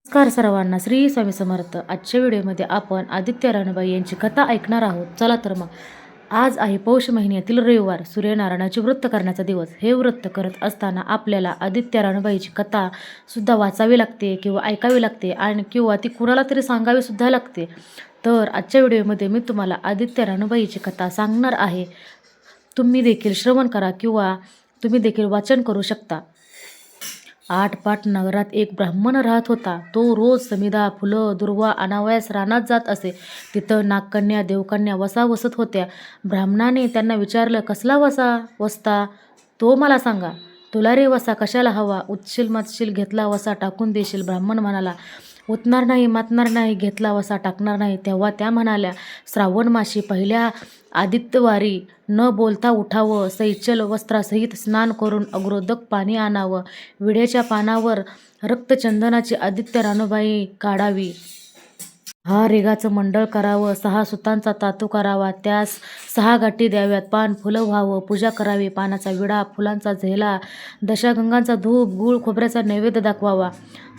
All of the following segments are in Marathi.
नमस्कार सर्वांना, श्री स्वामी समर्थ. आजच्या व्हिडिओमध्ये आपण आदित्य रानबाई यांची कथा ऐकणार आहोत. चला तर मग. आज आहे पौष महिन्यातील रविवार, सूर्यनारायणाचे व्रत करण्याचा दिवस. हे व्रत करत असताना आपल्याला आदित्य रानबाईची कथा सुद्धा वाचावी लागते किंवा ऐकावी लागते आणि किंवा ती कुणाला तरी सांगावी सुद्धा लागते. तर आजच्या व्हिडिओमध्ये मी तुम्हाला आदित्य रानबाईची कथा सांगणार आहे. तुम्ही देखील श्रवण करा किंवा तुम्ही देखील वाचन करू शकता. आटपाट नगरात एक ब्राह्मण राहत होता. तो रोज समिधा, फुलं, दुर्वा आणावयास रानात जात असे. तिथं नागकन्या, देवकन्या वसा वसत होत्या. ब्राह्मणाने त्यांना विचारलं, कसला वसा वसता तो मला सांगा. तुला रे वसा कशाला हवा? उतशील मातशील घेतला वसा टाकून देशील. ब्राह्मण म्हणाला, उतणार नाही, मातणार नाही, घेतला वसा टाकणार नाही. तेव्हा त्या म्हणाल्या, श्रावण माशी पहिल्या आदित्यवारी न बोलता उठावं, सैचल वस्त्रासहित स्नान करून अग्रोदक पाणी आणावं, विड्याच्या पानावर रक्तचंदनाची आदित्य रानबाई काढावी, 6 रेगाचं मंडळ करावं, 6 सुतांचा तातू करावा, त्यास 6 गाठी द्याव्यात, पान फुलं व्हावं, पूजा करावी, पानाचा विडा, फुलांचा झेला, दशागंगांचा धूप, गूळ खोबऱ्याचा नैवेद्य दाखवावा,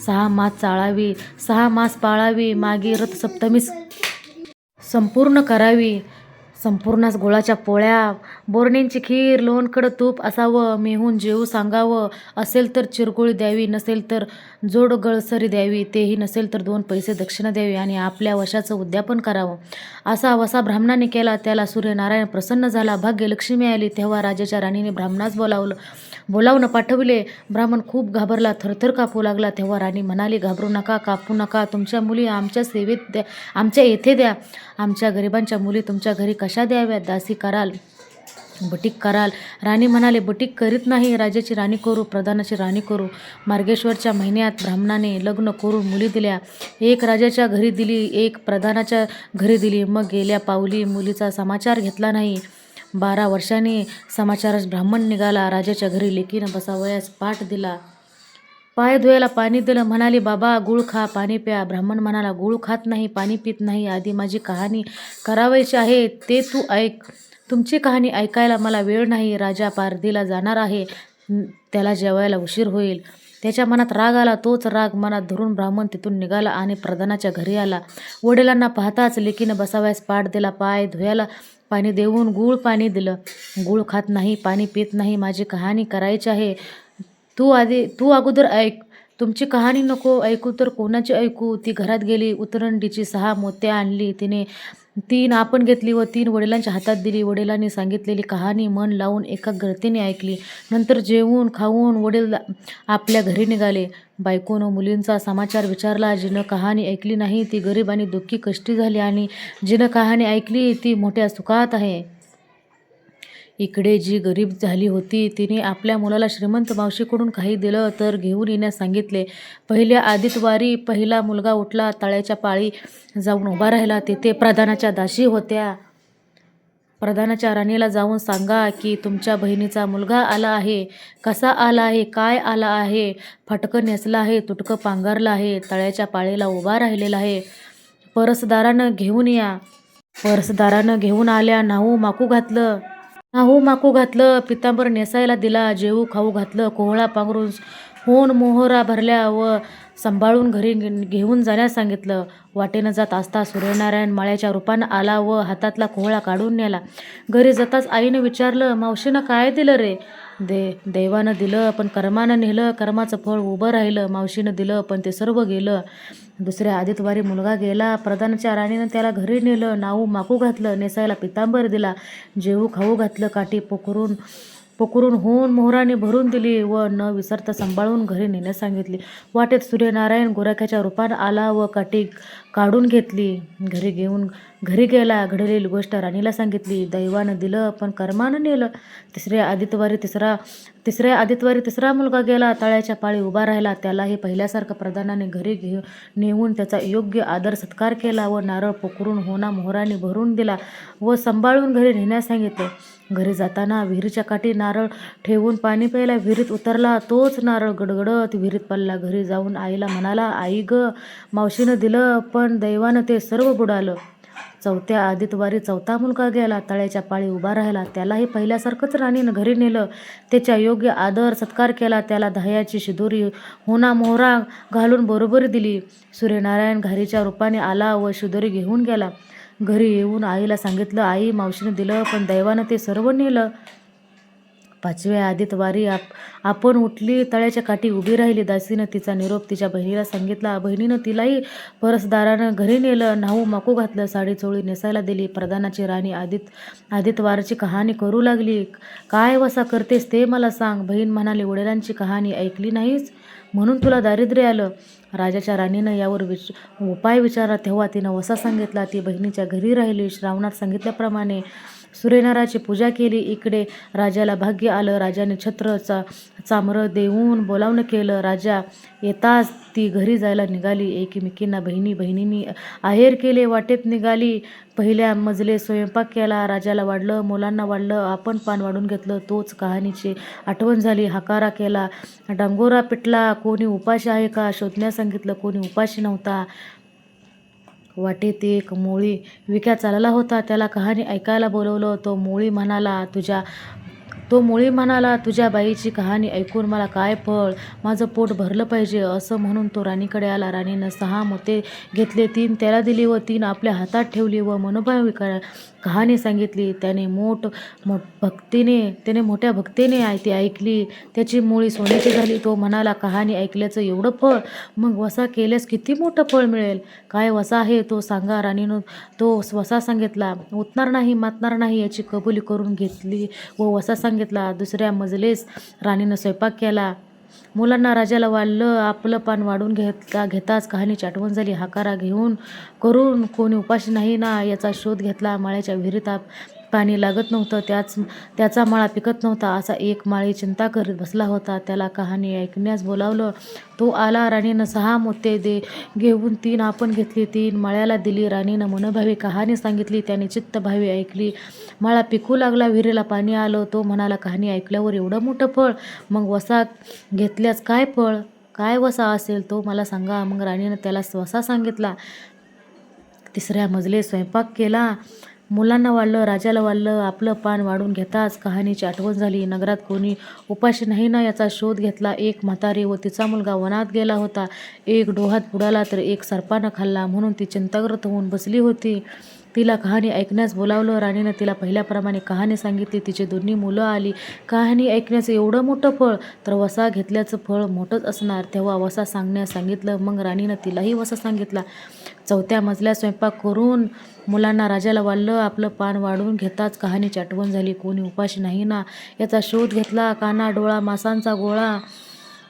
6 मास चाळावी, 6 मास पाळावी, मागे रथसप्तमीस संपूर्ण करावी, संपूर्णास गुळाच्या पोळ्या, बोरण्यांची खीर, लोणकड तूप असावं, मेहून जेवू सांगावं, असेल तर चिरगुळी द्यावी, नसेल तर जोड गळसरी द्यावी, तेही नसेल तर 2 पैसे दक्षिणा द्यावी आणि आपल्या वशाचं उद्यापन करावं. असा वसा ब्राह्मणाने केला. त्याला सूर्यनारायण प्रसन्न झाला. भाग्यलक्ष्मी आली. तेव्हा राजाच्या राणीने ब्राह्मणास बोलावून पाठविले. ब्राह्मण खूप घाबरला, थरथर कापू लागला. तेव्हा राणी म्हणाली, घाबरू नका, कापू नका, तुमच्या मुली आमच्या सेवेत द्या, आमच्या येथे द्या. आमच्या गरिबांच्या मुली तुमच्या घरी कशा द्याव्यात? दासी कराल, बटीक कराल? राणी म्हणाले, बटीक करीत नाही, राजाची राणी करू, प्रधानाची राणी करू. मार्गेश्वरच्या महिन्यात ब्राह्मणाने लग्न करून मुली दिल्या. एक राजाच्या घरी दिली, एक प्रधानाच्या घरी दिली. मग गेल्या पावली मुलीचा समाचार घेतला नाही. 12 वर्षांनी समाचारच ब्राह्मण निघाला. राजाच्या घरी लेकीनं बसावयास पाठ दिला. पाय धुवायला पाणी दिलं. म्हणाली, बाबा गूळ खा, पाणी प्या. ब्राह्मण म्हणाला, गूळ खात नाही, पाणी पित नाही. आधी माझी कहाणी करावयाची आहे, ते तू ऐक. तुमची कहाणी ऐकायला मला वेळ नाही. राजा पारधीला जाणार आहे, त्याला जेवायला उशीर होईल. त्याच्या मनात राग आला. तोच राग मनात धरून ब्राह्मण तिथून निघाला आणि प्रधानाच्या घरी आला. वडिलांना पाहताच लेकीनं बसावयास पाठ दिला. पाय धुवायला पाणी देऊन गूळ पाणी दिलं. गूळ खात नाही, पाणी पित नाही, माझी कहाणी करायची आहे, तू अगोदर ऐक. तुमची कहाणी नको ऐकू तर कोणाची ऐकू? ती घरात गेली. उतरंडीची 6 मोत्या आणली. तिने 3 आपण घेतली व 3 वडिलांच्या हातात दिली. वडिलांनी सांगितलेली कहाणी मन लावून एकाग्रतेने ऐकली. नंतर जेवून खाऊन वडील आपल्या घरी निघाले. बायकोनं मुलींचा समाचार विचारला. जिनं कहाणी ऐकली नाही ती गरीब आणि दुःखी कष्टी झाली आणि जिनं कहाणी ऐकली ती मोठ्या सुखात आहे. इकडे जी गरीब झाली होती तिने आपल्या मुलाला श्रीमंत मावशीकडून काही दिलं तर घेऊन येण्यास सांगितले. पहिल्या आदितवारी पहिला मुलगा उठला. तळ्याच्या पाळी जाऊन उभा राहिला. तेथे प्रधानाच्या दासी होत्या. प्रधानाच्या राणीला जाऊन सांगा की तुमच्या बहिणीचा मुलगा आला आहे. कसा आला आहे, काय आला आहे? फटकं नेसलं आहे, तुटकं पांघरलं आहे, तळ्याच्या पाळीला उभा राहिलेला आहे. परसदारानं घेऊन या. परसदारानं घेऊन आल्या. नाहू माकू घातलं, पितांबर नेसायला दिला, जेवू खाऊ घातलं, कोहळा पांघरून होऊन मोहरा भरल्या व सांभाळून घरी घेऊन जाण्यास सांगितलं. वाटेनं जात असता सूर्यनारायण माळ्याच्या रूपानं आला व हातातला कोहळा काढून नेला. घरी जाताच आईनं विचारलं, मावशीनं काय दिलं रे? देवानं दिलं पण कर्मानं नेलं. कर्माचं फळ उभं राहिलं. मावशीनं दिलं पण ते सर्व गेलं. दुसऱ्या आदितवारी मुलगा गेला. प्रधानाच्या राणीनं त्याला घरी नेलं. नाऊ माकू घातलं, नेसायला पितांबर दिला, जेवू खाऊ घातलं, काठी पोखरून होऊन मोहराने भरून दिली व न विसरता सांभाळून घरी नेण्यास सांगितली. वाटेत सूर्यनारायण गोरख्याच्या रूपानं आला व काठी काढून घेतली. घरी गेला. घडलेली गोष्ट राणीला सांगितली. दैवानं दिलं पण कर्मानं नेलं. तिसऱ्या आदितवारी तिसरा मुलगा गेला. तळ्याच्या पाळी उभा राहिला. त्यालाही पहिल्यासारखं प्रधानाने घरी नेऊन त्याचा योग्य आदर सत्कार केला व नारळ पोखरून होना मोहराने भरून दिला व सांभाळून घरी नेण्यास सांगितले. घरी जाताना विहिरीच्या काठी नारळ ठेवून पाणी प्यायला विहिरीत उतरला. तोच नारळ गडगडत विहिरीत पडला. घरी जाऊन आईला म्हणाला, आई ग, मावशीनं दिलं पण दैवानं ते सर्व बुडालं. चौथ्या आदितवारी चौथा मुलगा गेला. तळ्याच्या पाळी उभा राहिला. त्यालाही पहिल्यासारखंच राणीनं घरी नेलं. त्याच्या योग्य आदर सत्कार केला. त्याला दह्याची शिदोरी होना मोहरा घालून बरोबरी दिली. सूर्यनारायण घारीच्या रूपाने आला व शिदोरी घेऊन गेला. घरी येऊन आईला सांगितलं. आई, मावशीने दिलं, पण दैवानं ते सर्व नेलं. पाचव्या आदितवारी आपण उठली. तळ्याच्या काठी उभी राहिली. दासीनं तिचा निरोप तिच्या बहिणीला सांगितला. बहिणीनं तिलाही परसदारानं घरी नेलं. न्हाऊ माकू घातलं. साडी चोळी नेसायला दिली. प्रधानाची राणी आदितवारची कहाणी करू लागली. काय वसा करतेस ते मला सांग. बहीण म्हणाली, वडिलांची कहाणी ऐकली नाहीस म्हणून तुला दारिद्र्य आलं. राजाच्या राणीनं यावर उपाय विचारला. तेव्हा तिनं वसा सांगितला. ती बहिणीच्या घरी राहिली. श्रावणात सांगितल्याप्रमाणे सूर्यनारायणाची पूजा केली. इकडे राजाला भाग्य आलं. राजाने छत्र चामरं देऊन बोलावणं केलं. राजा येताच ती घरी जायला निघाली. एकमेकींना बहिणींनी आहेर केले. वाटेत निघाली. पहिल्या मजले स्वयंपाक केला. राजाला वाढलं, मुलांना वाढलं. आपण पान वाढून घेतलं. तोच कहाणीची आठवण झाली. हाकारा केला. डांगोरा पिटला. कोणी उपाशी आहे का शोधण्यास सांगितलं. कोणी उपाशी नव्हता. वाटेत एक मोळी विक्या चालला होता. त्याला कहाणी ऐकायला बोलवलं. तो मोळी म्हणाला, तुझ्या बाईची कहाणी ऐकून मला काय फळ, माझं पोट भरलं पाहिजे. असं म्हणून तो राणीकडे आला. राणीनं 6 मोते घेतले. 3 त्याला दिली व 3 आपल्या हातात ठेवली व मनोभावे कहाणी सांगितली. त्याने मोठ्या भक्तीने ती ऐकली. त्याची मुळी सोन्याची झाली. तो म्हणाला, कहाणी ऐकल्याचं एवढं फळ, मग वसा केल्यास किती मोठं फळ मिळेल. काय वसा आहे तो सांगा. राणीनं तो वसा सांगितला. उतणार नाही, मातणार नाही याची कबुली करून घेतली व वसा सांगितला. दुसऱ्या मजलेस राणीनं स्वयंपाक केला. मुलांना राजाला वाढलं. आपलं पान वाढून घेताच कहाणीची आठवण झाली. हाकारा करून कोणी उपाशी नाही ना याचा शोध घेतला. माळ्याच्या विहिरीत पाणी लागत नव्हतं. त्याचा माळा पिकत नव्हता. असा एक माळी चिंता करीत बसला होता. त्याला कहाणी ऐकण्यास बोलावलं. तो आला. राणीनं 6 मोते घेऊन 3 आपण घेतली. 3 माळ्याला दिली. राणीनं मनोभावी कहाणी सांगितली. त्याने चित्तभावी ऐकली. माळा पिकू लागला. विहिरीला पाणी आलं. तो म्हणाला, कहाणी ऐकल्यावर एवढं मोठं फळ, मग वसा घेतल्यास काय फळ, काय वसा असेल तो मला सांगा. मग राणीनं त्याला वसा सांगितला. तिसऱ्या मजले स्वयंपाक केला. मुलांना वाढलं. राजाला वाढलं. आपलं पान वाढून घेताच कहाणीची आठवण झाली. नगरात कोणी उपाशी नाही ना याचा शोध घेतला. एक म्हातारी व तिचा मुलगा वनात गेला होता. एक डोहात बुडाला तर एक सर्पानं खाल्ला. म्हणून ती चिंताग्रस्त होऊन बसली होती. तिला कहाणी ऐकण्यास बोलावलं. राणीनं तिला पहिल्याप्रमाणे कहाणी सांगितली. तिची 2 मुलं आली. कहाणी ऐकण्याचं एवढं मोठं फळ, तर वसा घेतल्याचं फळ मोठंच असणार. तेव्हा वसा सांगण्यास सांगितलं. मग राणीनं तिलाही वसा सांगितला. चौथ्या मजल्यात स्वयंपाक करून मुलांना राजाला वाढलं. आपलं पान वाढवून घेताच कहाणीची आठवण झाली. कोणी उपाशी नाही ना याचा शोध घेतला. काना डोळा मासांचा गोळा,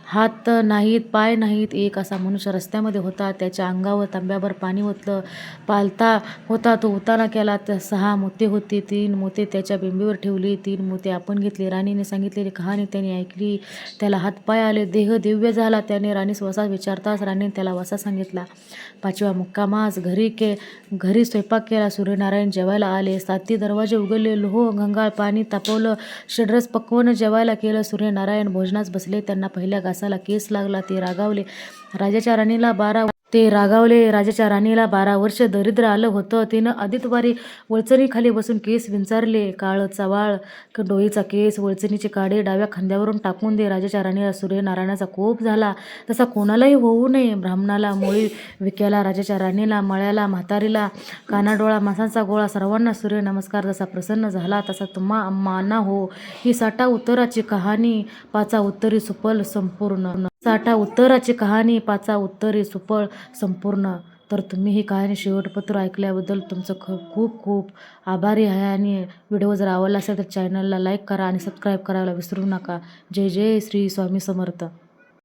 हात नाहीत, पाय नाहीत. एक असा मनुष्य रस्त्यामध्ये होता. त्याच्या अंगावर तांब्याभर पाणी ओतलं. पालथा होता. तो उतारा केला. 6 मोते होती. 3 मोते त्याच्या बिंबीवर ठेवली. 3 मोते आपण घेतली. राणीने सांगितलेली कहाणी त्याने ऐकली. त्याला हातपाय आले. देह दिव्य झाला. त्याने राणीस वसा विचारताच राणीने त्याला वसा सांगितला. 5व्या मुक्कामास घरी स्वयंपाक केला. सूर्यनारायण जेवायला आले. 7 दरवाजे उघडले. लोह गंगाळ पाणी तापवलं. षड्रस पक्वनं जेवायला केलं. सूर्यनारायण भोजनास बसले. त्यांना पहिल्या घासाला केस लागला. ते रागावले. राजाच्या राणीला 12 वर्ष दरिद्र आलं होतं. तिनं आदितवारी वळचणीखाली बसून केस विंचारले. काळ चवाळ डोईचा केस वळचणीचे काढे डाव्या खांद्यावरून टाकून दे. राजाच्या राणीला सूर्यनारायणाचा कोप झाला. तसा कोणालाही होऊ नये. ब्राह्मणाला, मोळी विक्याला, राजाच्या राणीला, मळ्याला, म्हातारीला, कानाडोळा मासांचा गोळा सर्वांना सूर्यनमस्कार जसा प्रसन्न झाला तसा तुम्हा आम्हांना हो. ही 6 उत्तराची कहाणी 5 उत्तरी सुफल संपूर्ण. 6 उत्तराची कहाणी 5 उत्तरी सुफल संपूर्ण. तर तुम्ही ही कहाणी शेवटपत्र ऐकल्याबद्दल तुमचं खूप खूप आभारी आहे. आणि व्हिडिओ जर आवडला असेल तर चॅनलला लाईक करा आणि सबस्क्राईब करायला विसरू नका. जय जय श्री स्वामी समर्थ.